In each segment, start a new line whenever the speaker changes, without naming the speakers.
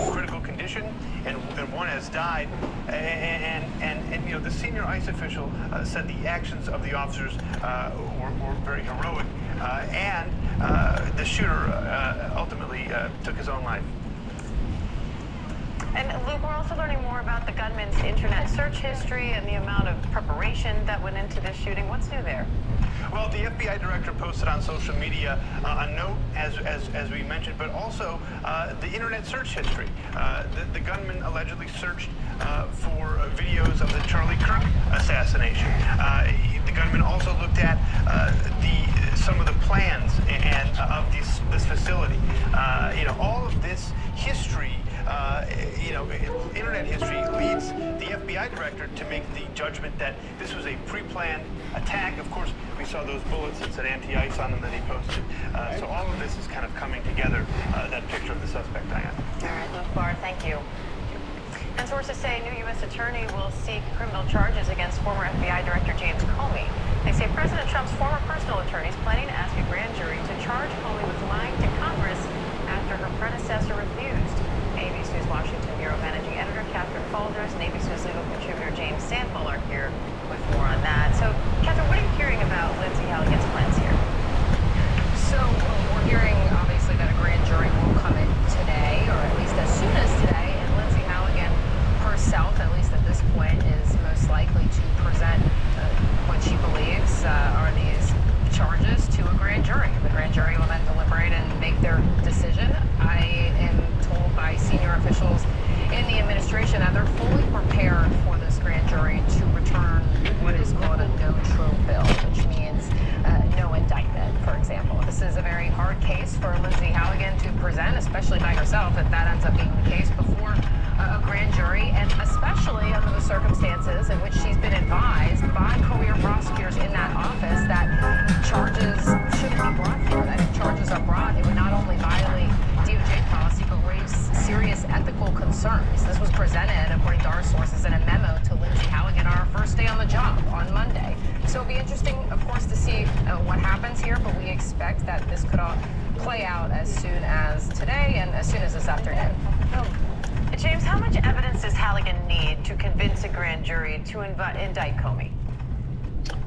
in critical condition, and one has died. And you know, the senior ICE official said the actions of the officers were very heroic, and the shooter ultimately took his own life.
And Luke, we're also learning more about the gunman's internet search history and the amount of preparation that went into this shooting. What's new there?
Well, the FBI director posted on social media a note, as we mentioned, but also the internet search history. The gunman allegedly searched for videos of the Charlie Kirk assassination. The gunman also looked at some of the plans of this facility. You know, all of this history. You know, internet history leads the FBI director to make the judgment that this was a pre-planned attack. Of course, we saw those bullets that said anti-ice on them that he posted. So all of this is kind of coming together, that picture of the suspect, Diane.
All right, Luke Barr, thank you. And sources say a new U.S. attorney will seek criminal charges against former FBI Director James Comey. They say President Trump's former personal attorney is planning to ask a grand jury to charge Comey with lying to Congress after her predecessor refused. ABC News Washington Bureau Managing Editor Catherine Falders and ABC News legal contributor James Sample are here with more on that. So, Catherine, what are you hearing about Lindsay Halligan's plans here?
So, we're hearing, obviously, that a grand jury will come in today, or at least as soon as today, and Lindsay Halligan herself, at least at this point, is most likely to present what she believes are these charges to a grand jury. The grand jury will then deliberate and make their decision. I am told by senior officials in the administration that they're fully prepared for this grand jury to return what is called a no-true bill, which means no indictment, for example. This is a very hard case for Lindsay Halligan to present, especially by herself, if that ends up being the case before a grand jury, and especially under the circumstances in which she's been advised by career prosecutors in that office that charges shouldn't be brought here, that if charges are brought, it would not only violate DOJ policy, but raise serious ethical concerns. This was presented, according to our sources, in a memo to Lindsay Halligan on her first day on the job on Monday. So it'll be interesting, of course, to see what happens here, but we expect that this could all play out as soon as today and as soon as this afternoon.
James, how much evidence does Halligan need to convince a grand jury to indict Comey?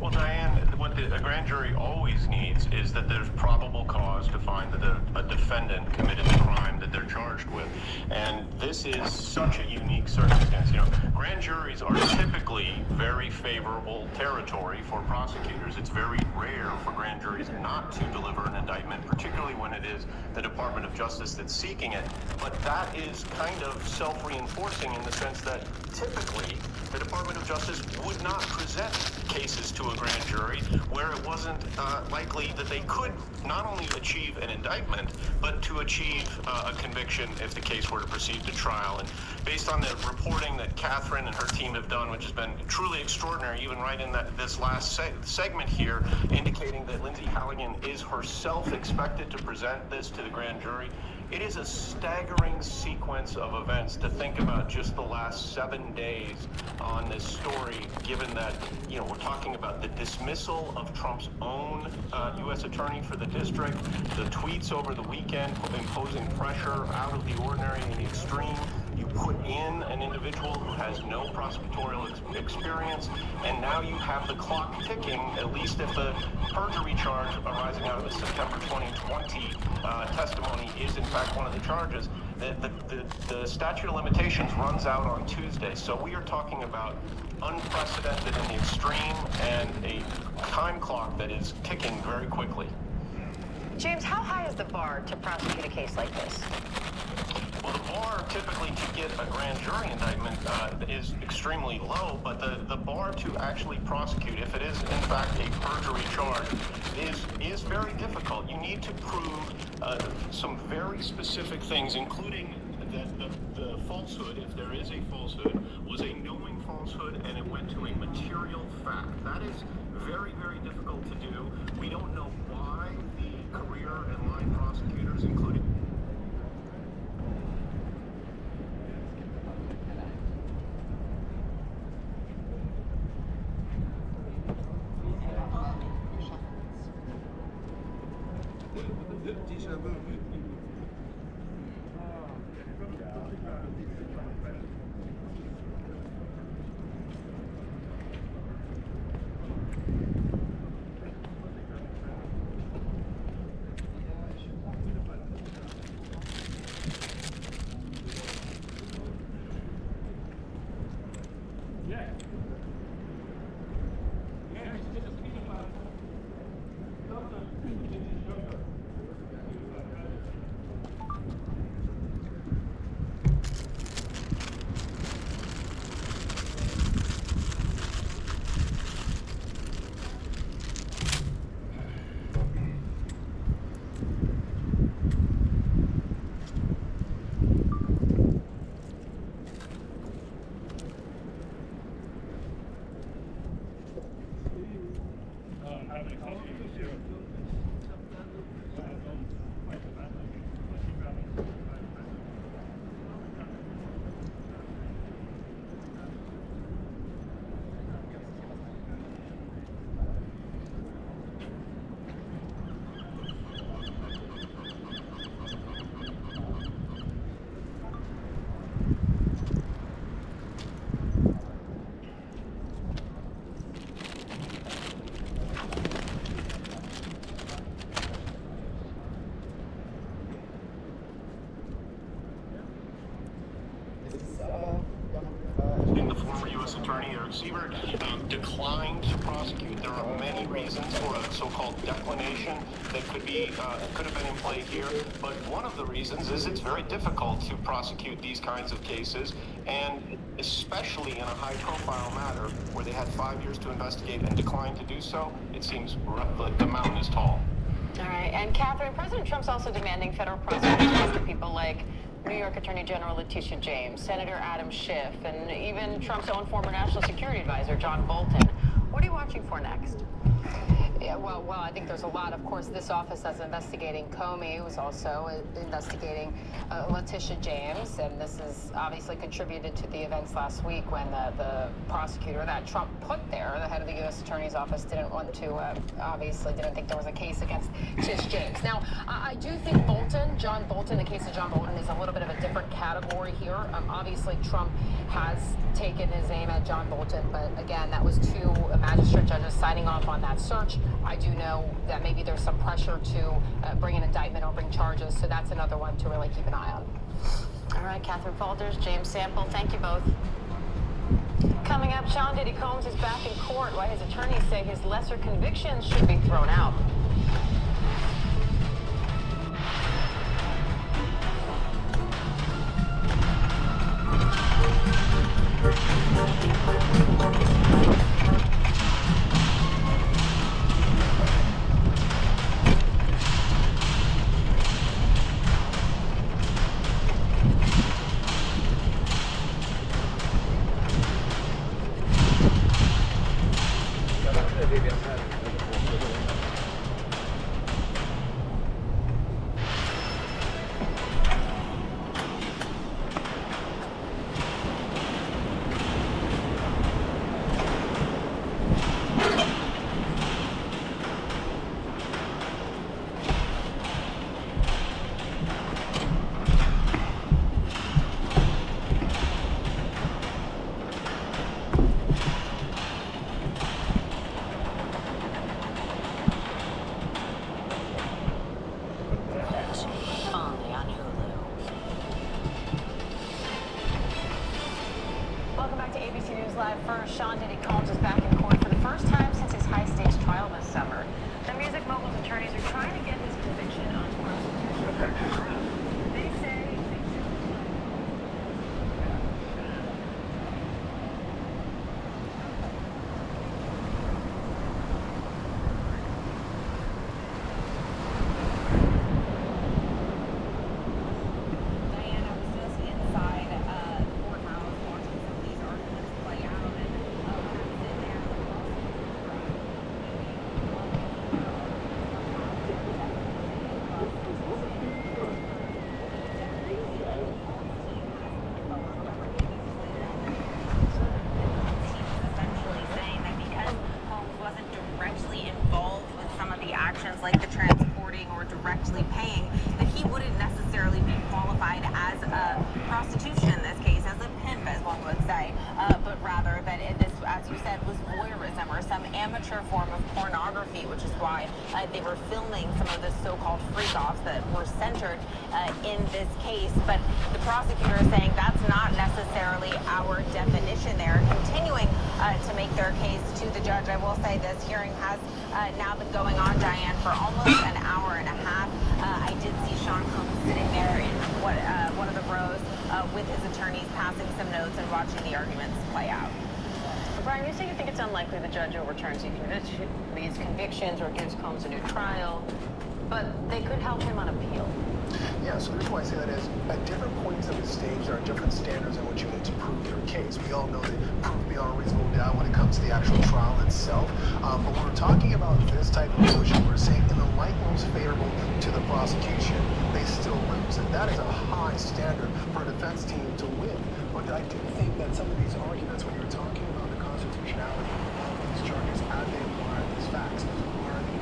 Well, Diane, what a grand jury always needs is that there's probable cause to find that a defendant committed the crime that they're charged with. And this is such a unique circumstance. You know, grand juries are typically very favorable territory for prosecutors. It's very rare for grand juries not to deliver an indictment, particularly when it is the Department of Justice that's seeking it. But that is kind of self-reinforcing in the sense that typically the Department of Justice would not present cases to a grand jury where it wasn't likely that they could not only achieve an indictment, but to achieve a conviction if the case were to proceed to trial. And based on the reporting that Catherine and her team have done, which has been truly extraordinary, even right in this last segment here, indicating that Lindsay Halligan is herself expected to present this to the grand jury, it is a staggering sequence of events to think about just the last 7 days on this story, given that, you know, we're talking about the dismissal of Trump's own U.S. attorney for the district, the tweets over the weekend imposing pressure out of the ordinary and the extreme. You put in an individual who has no prosecutorial experience, and now you have the clock ticking, at least if the perjury charge arising out of the September 2020 testimony is in fact one of the charges. The statute of limitations runs out on Tuesday, so we are talking about unprecedented in the extreme and a time clock that is ticking very quickly.
James, how high is the bar to prosecute a case like this?
Well, the bar typically to get a grand jury indictment is extremely low, but the bar to actually prosecute, if it is in fact a perjury charge, is very difficult. You need to prove some very specific things, including that the falsehood, if there is a falsehood, was a knowing falsehood and it went to a material fact. That is very, very difficult to do. We don't know why the career and line prosecutors, including
déjà vu.
Siebert declined to prosecute. There are many reasons for a so-called declination that could have been in play here, but one of the reasons is it's very difficult to prosecute these kinds of cases, and especially in a high-profile matter where they had 5 years to investigate and declined to do so. It seems the mountain is tall.
All right, and Catherine, President Trump's also demanding federal prosecutors go after people like New York Attorney General Letitia James, Senator Adam Schiff, and even Trump's own former National Security Advisor, John Bolton. What are you watching for next?
Yeah, well, I think there's a lot. Of course, this office that's investigating Comey was also investigating Letitia James, and this has obviously contributed to the events last week when the prosecutor that Trump put there, the head of the U.S. Attorney's Office, obviously didn't think there was a case against Tish James. Now, I do think John Bolton, the case of John Bolton is a little bit of a different category here. Obviously, Trump has taken his aim at John Bolton, but again, that was two magistrate judges signing off on that search. I do know that maybe there's some pressure to bring an indictment or bring charges, so that's another one to really keep an eye on.
All right, Catherine Faulders, James Sample, thank you both. Coming up, Sean Diddy Combs is back in court, while his attorneys say his lesser convictions should be thrown out. Sean Diddy Combs is back in court for the first time since his high-stakes trial this summer. The music mogul's attorneys are trying to get his conviction on prosecution. They say...
like the transporting or directly paying, that he wouldn't necessarily be qualified as a prostitution in this case, as a pimp, as one would say, but rather that this, as you said, was voyeurism or some amateur form of pornography, which is why they were filming some of the so-called freak-offs that were centered in this case. But the prosecutor is saying that's not necessarily our definition. They're continuing to make their case to the judge. I will say this hearing has now been going on, Diane, for almost an hour and a half. I did see Sean Combs sitting there in one of the rows with his attorneys, passing some notes and watching the arguments play out.
Brian, you say you think it's unlikely the judge overturns these convictions or gives Combs a new trial, but they could help him on appeal.
Yeah, so the reason why I say that is, at different points of the stage, there are different standards in which you need to prove your case. We all know that proof beyond a reasonable doubt when it comes to the actual trial itself. But when we're talking about this type of motion, we're saying in the light most favorable to the prosecution, they still lose. And that is a high standard for a defense team to win. But I do think that some of these arguments, when you're talking about the constitutionality of these charges as they apply these facts, are the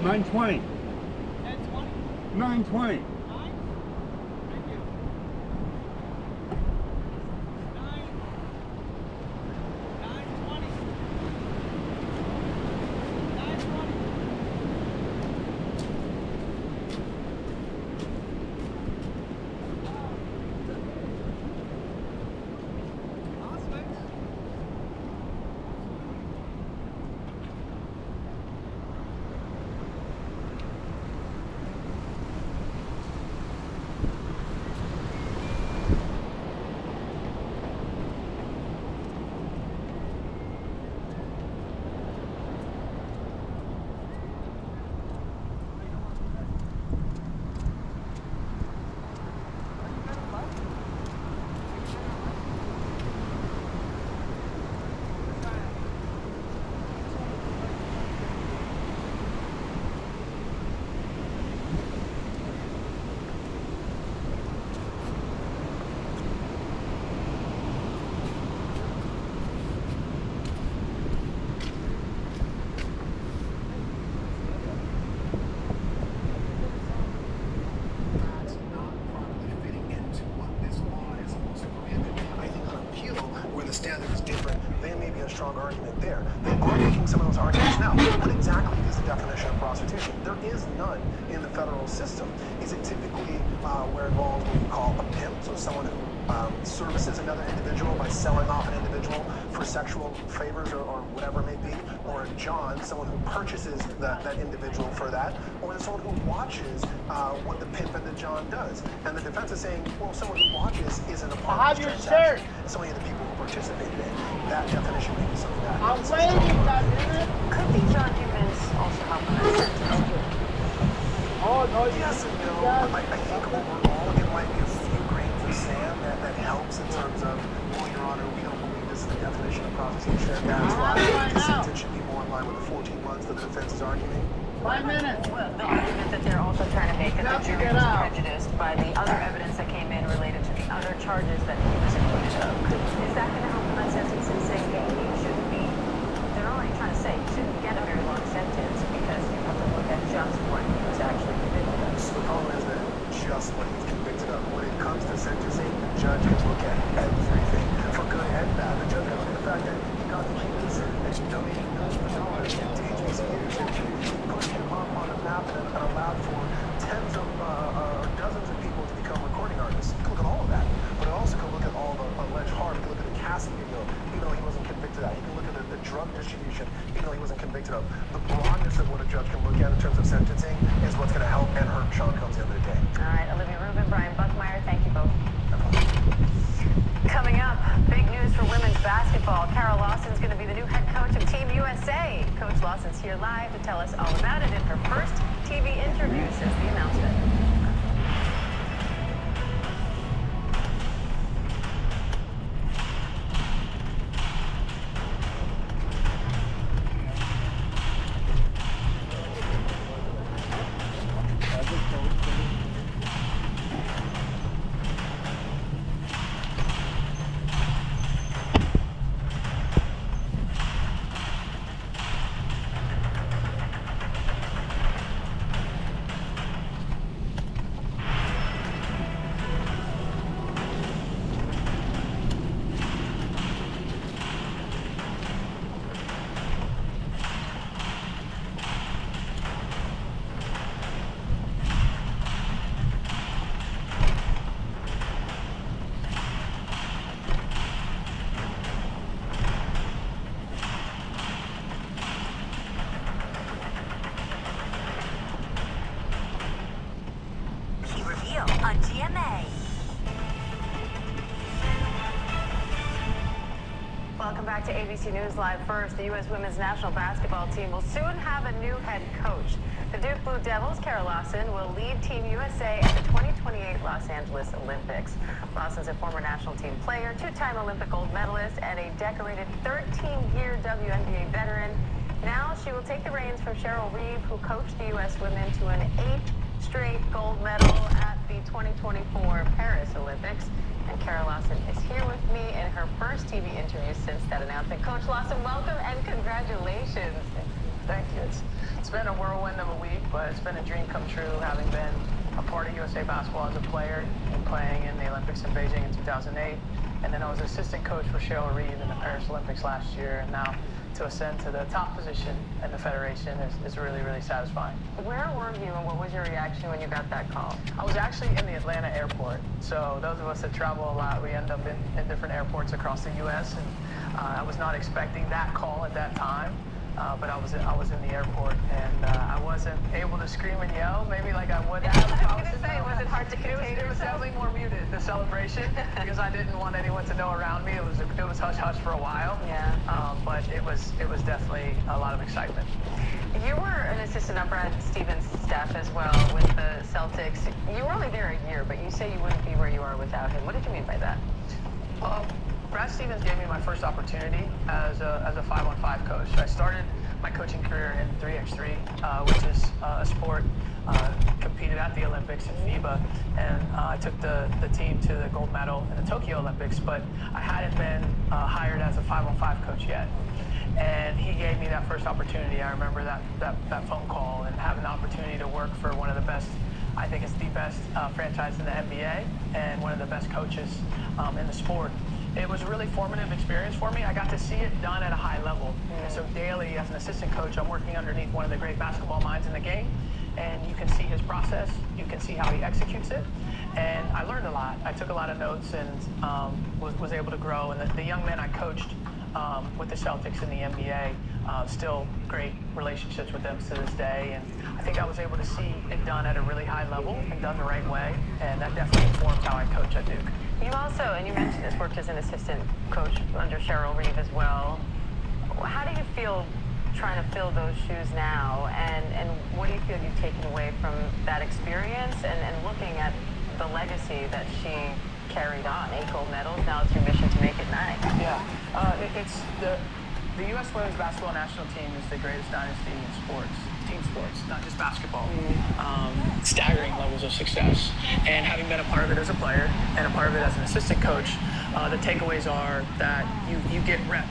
920. 920.
standard is different, there may be a strong argument there. They are making some of those arguments now. What exactly is the definition of prostitution? There is none in the federal system. Is it typically where it involves what we call a pimp, so someone who services another individual by selling off an individual for sexual favors or whatever it may be, or a John, someone who purchases that individual for that, or someone who watches what the pimp and the John does. And the defense is saying, well, someone who watches isn't a part of this transaction. It's only the people who participated in that definition may be something that is
Could these arguments also help in that sentence?
Oh, no, yes and no. I think overall it might be a few grains of sand that helps in terms of, well, Your Honor, we don't believe this is the definition of prostitution. That's why the sentence should be more in line with the 14 months that the defense is arguing.
5 minutes. Well, the argument that they're also trying to make that the jury was prejudiced by the other evidence that came in related to the other charges that he was acquitted of. Is that going to help in that sentence and say, hey, you shouldn't be, they're already trying to say you shouldn't get a very long sentence because you have to look at just what he was actually convicted of.
So the problem is that just what he's convicted of. When it comes to sentencing, the judge has to look at everything, for good and bad. The judge has to look at the fact that he got the keys and donated $millions in HBCUs and put him up on a map and allowed for tens of or dozens of people to become recording artists. You can look at all of that, but it also can look at all the alleged harm. You can look at the casting video, even though he wasn't convicted of that. You can look at the drug distribution, even though he wasn't convicted of. The broadness of what a judge can look at in terms of sentencing is what's going to help and hurt Sean Combs at the end of the day.
All right, Olivia Rubin, Brian Buckmeyer, thank you both. Coming up, big news for women's basketball. Carol Lawson's going to be the new head coach of Team USA. Coach Lawson's here live to tell us all about it in her first TV interview since the announcement.
On GMA.
Welcome back to ABC News Live First. The U.S. women's national basketball team will soon have a new head coach. The Duke Blue Devils, Carol Lawson, will lead Team USA at the 2028 Los Angeles Olympics. Lawson's a former national team player, two-time Olympic gold medalist, and a decorated 13-year WNBA veteran. Now she will take the reins from Cheryl Reeve, who coached the U.S. women to an 8th straight gold medal at the 2024 Paris Olympics. And Carol Lawson is here with me in her first TV interview since that announcement. Coach Lawson, welcome and congratulations.
Thank you. It's been a whirlwind of a week, but it's been a dream come true having been a part of USA basketball as a player and playing in the Olympics in Beijing in 2008. And then I was assistant coach for Cheryl Reeve in the Paris Olympics last year. And now to ascend to the top position in the federation is really, really satisfying.
Where were you and what was your reaction when you got that call?
I was actually in the Atlanta airport. So those of us that travel a lot, we end up in different airports across the U.S. And I was not expecting that call at that time. But I was in the airport, and I wasn't able to scream and yell, maybe like I would have.
I was going to say, was it hard to contain
It was definitely more muted, the celebration, because I didn't want anyone to know around me. It was hush-hush for a while.
Yeah.
But it was definitely a lot of excitement.
You were an assistant on Brad Stevens' staff as well with the Celtics. You were only there a year, but you say you wouldn't be where you are without him. What did you mean by that?
Brad Stevens gave me my first opportunity as a 5-on-5 coach. I started my coaching career in 3x3, which is a sport competed at the Olympics in FIBA, and I took the team to the gold medal in the Tokyo Olympics, but I hadn't been hired as a 5-on-5 coach yet. And he gave me that first opportunity. I remember that phone call and having the opportunity to work for one of the best, I think it's the best franchise in the NBA, and one of the best coaches in the sport. It was a really formative experience for me. I got to see it done at a high level. And so daily, as an assistant coach, I'm working underneath one of the great basketball minds in the game. And you can see his process. You can see how he executes it. And I learned a lot. I took a lot of notes and was able to grow. And the young men I coached with the Celtics in the NBA, still great relationships with them to this day. And I think I was able to see it done at a really high level and done the right way. And that definitely informs how I coach at Duke.
You also, and you mentioned this, worked as an assistant coach under Cheryl Reeve as well. How do you feel trying to fill those shoes now? And what do you feel you've taken away from that experience and looking at the legacy that she carried on? 8 gold medals, now it's your mission to make it 9.
Yeah, it's the U.S. women's basketball national team is the greatest dynasty in sports, team sports, not just basketball. Staggering levels of success. And having been a part of it as a player and a part of it as an assistant coach, the takeaways are that you get rep.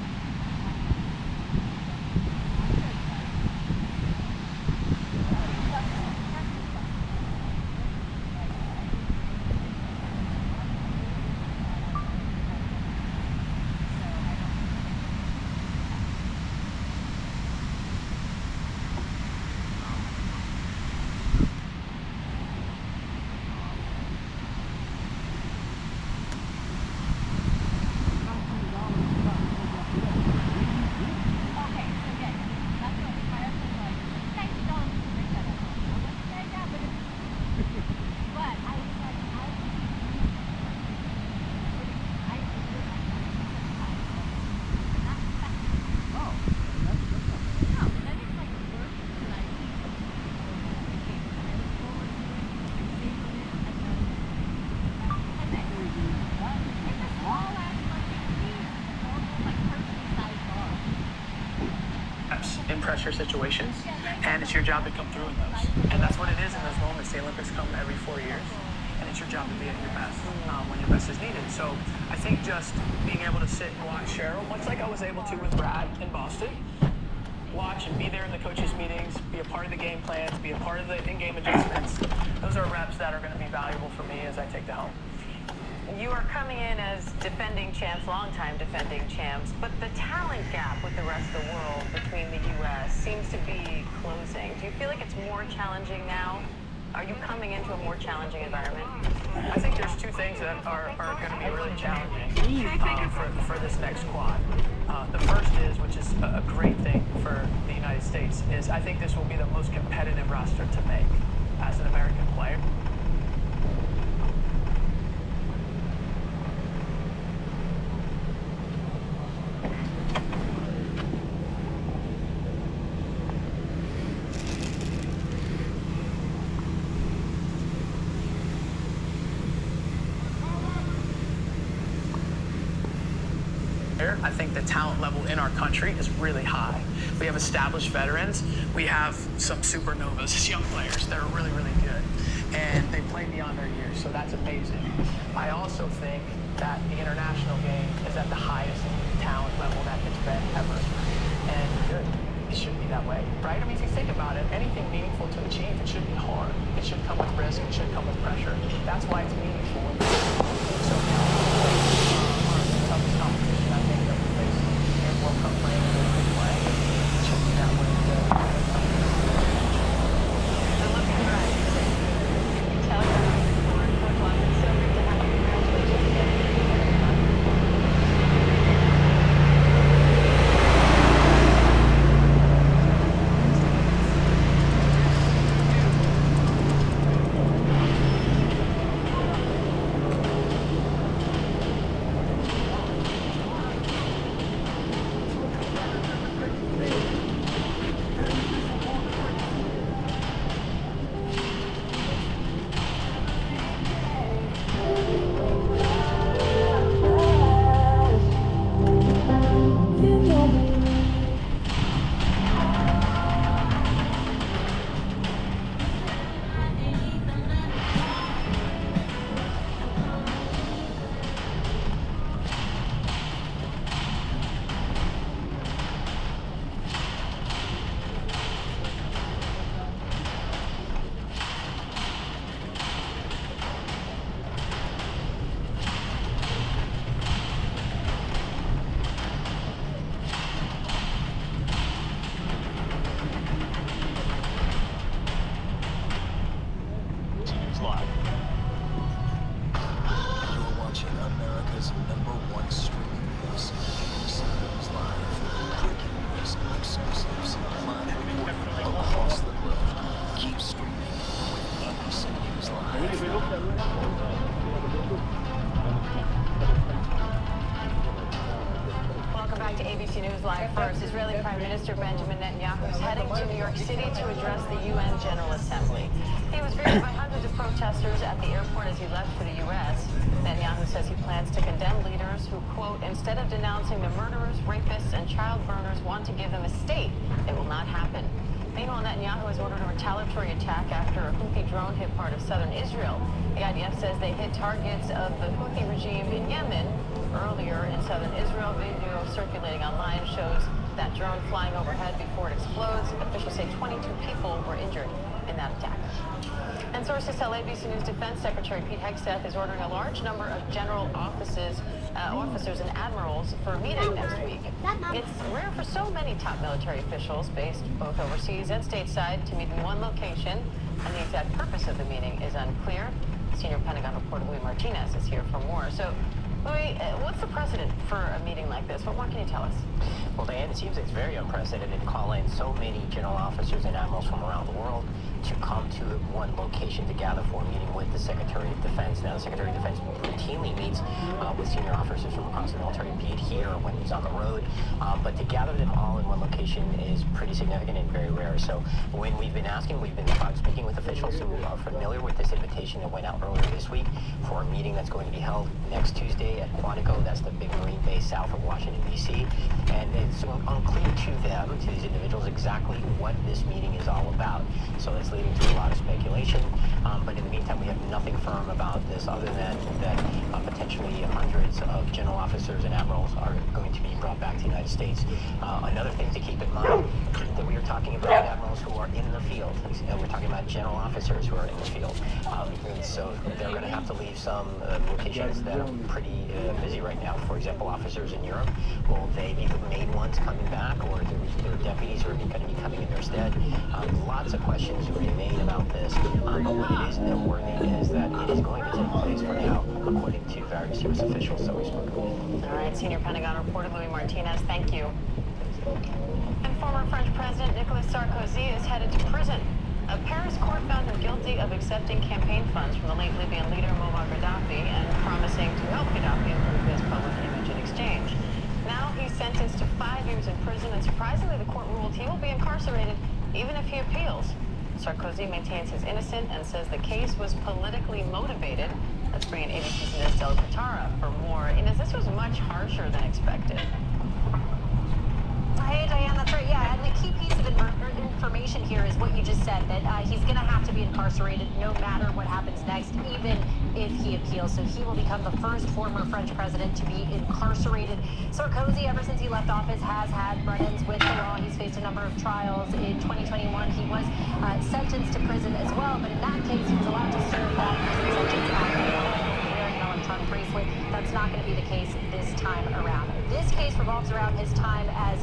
In pressure situations, and it's your job to come through in those. And that's what it is in those moments. The Olympics come every 4 years, and it's your job to be at your best when your best is needed. So I think just being able to sit and watch Cheryl, much like I was able to with Brad in Boston, watch and be there in the coaches' meetings, be a part of the game plans, be a part of the in-game adjustments. Those are reps that are going to be valuable for me as I take to home.
You are coming in as defending champs, longtime defending champs, but the talent gap with the rest of the world between the U.S. seems to be closing. Do you feel like it's more challenging now? Are you coming into a more challenging environment?
I think there's 2 things that are going to be really challenging for this next quad. The first is, which is a great thing for the United States, is I think this will be the most competitive roster to make as an American player. I think the talent level in our country is really high. We have established veterans. We have some supernovas as young players that are really, really good. And they play beyond their years, so that's amazing. I also think that the international game is at the highest talent level that it's been ever. And good. It should be that way. way, right? I mean, if you think about it, anything meaningful to achieve, it should be hard. It should come with risk. It should come with pressure. That's why it's meaningful. So now, the toughest competition I think that we face in World Cup playing and Olympic playing. It should be that way.
And look at that. Tell you, Coach Locke, it's so great to have you. Congratulations again.
You're watching America's #1 streaming news. ABC News Live. Breaking news, exclusives, live reporting across the globe. Keep streaming with ABC News Live.
Welcome back to ABC News Live. First, Israeli Prime Minister Benjamin Netanyahu is heading to New York City to address the UN General Assembly. He was greeted by hundreds of protesters at the airport as he left for the U.S. Netanyahu says he plans to condemn leaders who, quote, instead of denouncing the murderers, rapists, and child burners, want to give them a state. It will not happen. Meanwhile, Netanyahu has ordered a retaliatory attack after a Houthi drone hit part of southern Israel. The IDF says they hit targets of the Houthi regime in Yemen. Earlier in southern Israel, video circulating online shows that drone flying overhead before it explodes. Officials say 22 people were injured in that attack. And sources tell ABC News Defense Secretary Pete Hegseth is ordering a large number of general officers and admirals for a meeting next week. It's rare for so many top military officials based both overseas and stateside to meet in one location, and the exact purpose of the meeting is unclear. Senior Pentagon reporter Louis Martinez is here for more. So, Louis, what's the precedent for a meeting like this? What more can you tell us?
Well, Diane, it seems it's very unprecedented calling so many general officers and admirals from around the world to come to one location to gather for a meeting with the Secretary of Defense. Now, the Secretary of Defense routinely meets with senior officers from across the military, be it here or when he's on the road. But to gather them all in one location is pretty significant and very rare. So when we've been asking, we've been speaking with officials who are familiar with this invitation that went out earlier this week for a meeting that's going to be held next Tuesday at Quantico. That's the big Marine base south of Washington, D.C. And it's unclear to them, to these individuals, exactly what this meeting is all about. So that's leading to a lot of speculation. But in the meantime, we have nothing firm about this other than that potentially hundreds of general officers and admirals are going to be brought back to the United States. Another thing to keep in mind that we are talking about admirals who are in the field. We're talking about general officers who are in the field. And so they're going to have to leave some locations that are pretty busy right now. For example, officers in Europe, will they be the main ones coming back, or their deputies who are going to be coming in their stead? Lots of questions remain about this. But what it is noteworthy is that it is going to take place for now, according to various U.S. officials that we spoke with.
All right, Senior Pentagon reporter Louis Martinez, thank you. And former French President Nicolas Sarkozy is headed to prison. A Paris court found him guilty of accepting campaign funds from the late Libyan leader Muammar Gaddafi and promising to help Gaddafi improve his public image in exchange. Now he's sentenced to 5 years in prison, and surprisingly, the court ruled he will be incarcerated even if he appeals. Sarkozy maintains his innocence and says the case was politically motivated. Let's bring in ABC's Inez Del Catara for more. Inez, this was much harsher than expected.
Hey, Diane, that's right. Yeah, and the key piece of information here is what you just said, that he's going to have to be incarcerated no matter what happens next, even if he appeals. So he will become the first former French president to be incarcerated. Sarkozy, ever since he left office, has had run-ins with the law. He's faced a number of trials. In 2021, he was sentenced to prison as well, but in that case, he was allowed to serve that prison sentence at home, wearing an electronic bracelet. That's not going to be the case this time around. This case revolves around his time as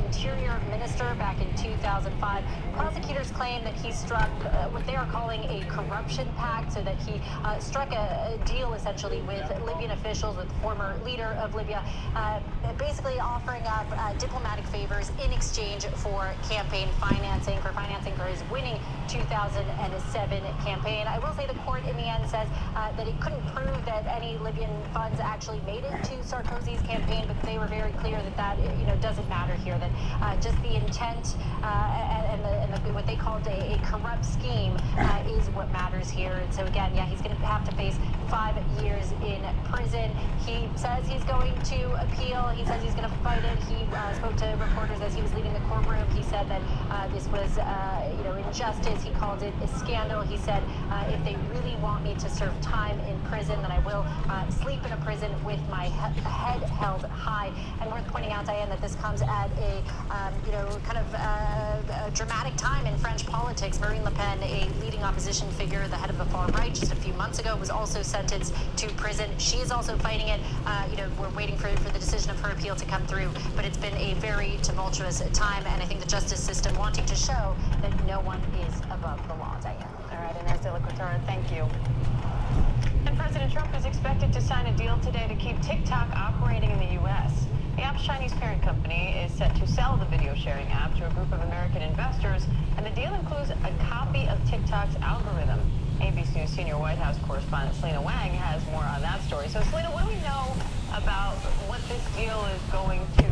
Interior Minister back in 2005. Prosecutors claim that he struck what they are calling a corruption pact, so that he struck a deal essentially with Libyan officials, with the former leader of Libya, basically offering up diplomatic favors in exchange for campaign financing, for his winning 2007 campaign. I will say the court in the end says that it couldn't prove that any Libyan funds actually made it to Sarkozy's campaign, but they were very clear that doesn't matter here, that just the intent and what they called a corrupt scheme is what matters here. And so again, yeah, he's going to have to face 5 years in prison. He says he's going to appeal. He says he's going to fight it. He spoke to reporters as he was leaving the courtroom. He said that this was injustice. He called it a scandal. He said if they really want me to serve time in prison, then I will sleep in a prison with my head held high. And worth pointing out, Diane, that this comes at a a dramatic time in French politics. Marine Le Pen, a leading opposition figure, the head of the far right, just a few months ago, was also sentenced to prison. She is also fighting it. We're waiting for the decision of her appeal to come through, but it's been a very tumultuous time, and I think the justice system wanting to show that no one is above the law, Diane.
All right, Inez de la Cuetara, thank you. And President Trump is expected to sign a deal today to keep TikTok operating in the U.S. The app's Chinese parent company is set to sell the video-sharing app to a group of American investors, and the deal includes a copy of TikTok's algorithm. ABC News senior White House correspondent Selena Wang has more on that story. So, Selena, what do we know about what this deal is going to